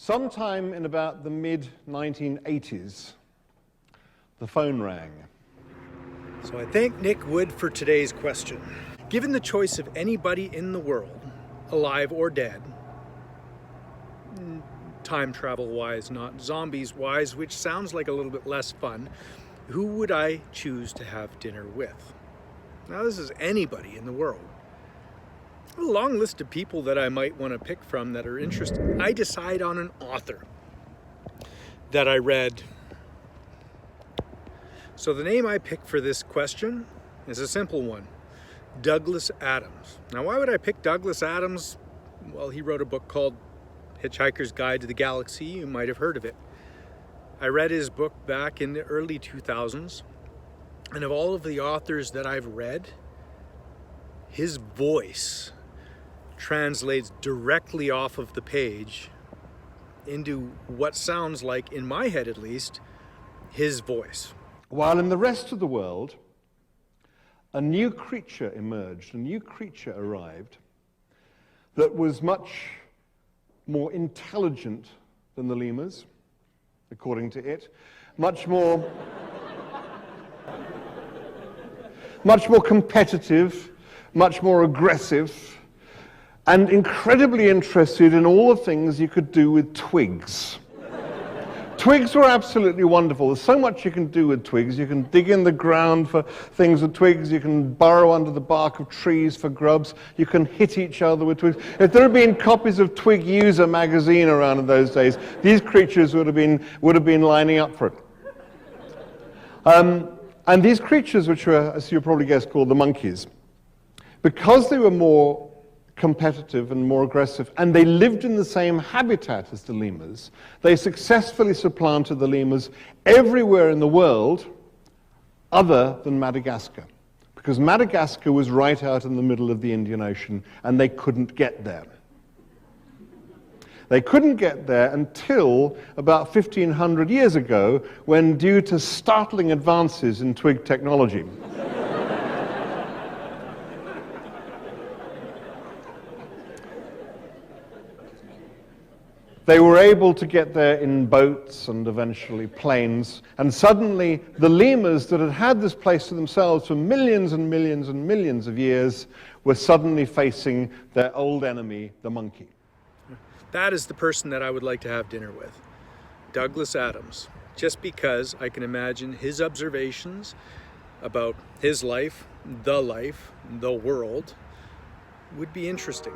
Sometime in about the mid-1980s, the phone rang. So I thank Nik Wood for today's question. Given the choice of anybody in the world, alive or dead, time travel wise, not zombies wise, which sounds like a little bit less fun, who would I choose to have dinner with? Now this is anybody in the world. A long list of people that I might want to pick from that are interested. I decide on an author that I read. So the name I picked for this question is a simple one, Douglas Adams. Now why would I pick Douglas Adams? Well, he wrote a book called Hitchhiker's Guide to the Galaxy. You might have heard of it. I read his book back in the early 2000s, and of all of the authors that I've read, his voice translates directly off of the page into what sounds like, in my head at least, his voice. While in the rest of the world, a new creature emerged, a new creature arrived that was much more intelligent than the lemurs, according to it, much more competitive, much more aggressive, and incredibly interested in all the things you could do with twigs. Twigs were absolutely wonderful. There's so much you can do with twigs. You can dig in the ground for things with twigs. You can burrow under the bark of trees for grubs. You can hit each other with twigs. If there had been copies of Twig User magazine around in those days, these creatures would have been lining up for it. And these creatures, which were, as you probably guessed, called the monkeys, because they were more competitive and more aggressive, and they lived in the same habitat as the lemurs, they successfully supplanted the lemurs everywhere in the world other than Madagascar, because Madagascar was right out in the middle of the Indian Ocean and they couldn't get there. They couldn't get there until about 1,500 years ago, when, due to startling advances in twig technology, they were able to get there in boats and eventually planes, and suddenly the lemurs that had had this place to themselves for millions and millions and millions of years were suddenly facing their old enemy, the monkey. That is the person that I would like to have dinner with, Douglas Adams, just because I can imagine his observations about his life, the world, would be interesting.